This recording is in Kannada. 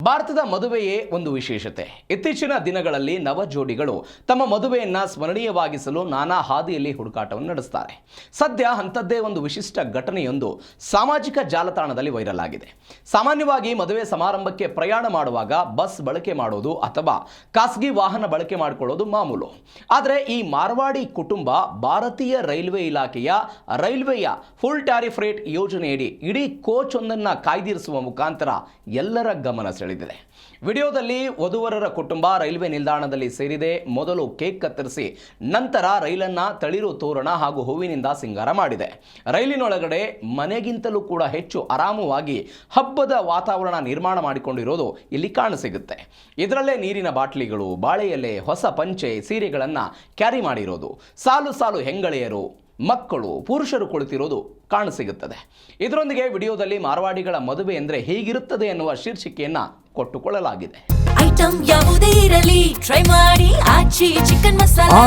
ಭಾರತದ ಮದುವೆಯೇ ಒಂದು ವಿಶೇಷತೆ. ಇತ್ತೀಚಿನ ದಿನಗಳಲ್ಲಿ ನವ ಜೋಡಿಗಳು ತಮ್ಮ ಮದುವೆಯನ್ನ ಸ್ಮರಣೀಯವಾಗಿಸಲು ನಾನಾ ಹಾದಿಯಲ್ಲಿ ಹುಡುಕಾಟವನ್ನು ನಡೆಸುತ್ತಾರೆ. ಸದ್ಯ ಅಂಥದ್ದೇ ಒಂದು ವಿಶಿಷ್ಟ ಘಟನೆಯೊಂದು ಸಾಮಾಜಿಕ ಜಾಲತಾಣದಲ್ಲಿ ವೈರಲ್ ಆಗಿದೆ. ಸಾಮಾನ್ಯವಾಗಿ ಮದುವೆ ಸಮಾರಂಭಕ್ಕೆ ಪ್ರಯಾಣ ಮಾಡುವಾಗ ಬಸ್ ಬಳಕೆ ಮಾಡೋದು ಅಥವಾ ಖಾಸಗಿ ವಾಹನ ಬಳಕೆ ಮಾಡಿಕೊಳ್ಳೋದು ಮಾಮೂಲು. ಆದರೆ ಈ ಮಾರ್ವಾಡಿ ಕುಟುಂಬ ಭಾರತೀಯ ರೈಲ್ವೆ ಇಲಾಖೆಯ ರೈಲ್ವೆಯ ಫುಲ್ ಟ್ಯಾರಿಫ್ ರೇಟ್ ಯೋಜನೆಯಡಿ ಇಡೀ ಕೋಚ್ ಒಂದನ್ನು ಕಾಯ್ದಿರಿಸುವ ಮುಖಾಂತರ ಎಲ್ಲರ ಗಮನ ಸೆಳೆದಿದೆ. ವಿಡಿಯೋದಲ್ಲಿ ವಧುವರರ ಕುಟುಂಬ ರೈಲ್ವೆ ನಿಲ್ದಾಣದಲ್ಲಿ ಸೇರಿದೆ. ಮೊದಲು ಕೇಕ್ ಕತ್ತರಿಸಿ ನಂತರ ರೈಲನ್ನ ತಳಿರು ತೋರಣ ಹಾಗೂ ಹೂವಿನಿಂದ ಸಿಂಗಾರ ಮಾಡಿದೆ. ರೈಲಿನೊಳಗಡೆ ಮನೆಗಿಂತಲೂ ಕೂಡ ಹೆಚ್ಚು ಆರಾಮವಾಗಿ ಹಬ್ಬದ ವಾತಾವರಣ ನಿರ್ಮಾಣ ಮಾಡಿಕೊಂಡಿರೋದು ಇಲ್ಲಿ ಕಾಣಸಿಗುತ್ತೆ. ಇದರಲ್ಲೇ ನೀರಿನ ಬಾಟ್ಲಿಗಳು, ಬಾಳೆ ಎಲೆ, ಹೊಸ ಪಂಚೆ, ಸೀರೆಗಳನ್ನು ಕ್ಯಾರಿ ಮಾಡಿರೋದು, ಸಾಲು ಸಾಲು ಹೆಂಗಳೆಯರು, ಮಕ್ಕಳು, ಪುರುಷರು ಕುಳಿತಿರೋದು ಕಾಣಸಿಗುತ್ತದೆ. ಇದರೊಂದಿಗೆ ವಿಡಿಯೋದಲ್ಲಿ ಮಾರ್ವಾಡಿಗಳ ಮದುವೆ ಎಂದರೆ ಹೀಗಿರುತ್ತದೆ ಎನ್ನುವ ಶೀರ್ಷಿಕೆಯನ್ನ ಕೊಟ್ಟುಕೊಳ್ಳಲಾಗಿದೆ. ಐಟಂ ಯಾವುದೇ ಇರಲಿ ಟ್ರೈ ಮಾಡಿ ಆಚಿ ಚಿಕನ್ ಮಸಾಲಾ.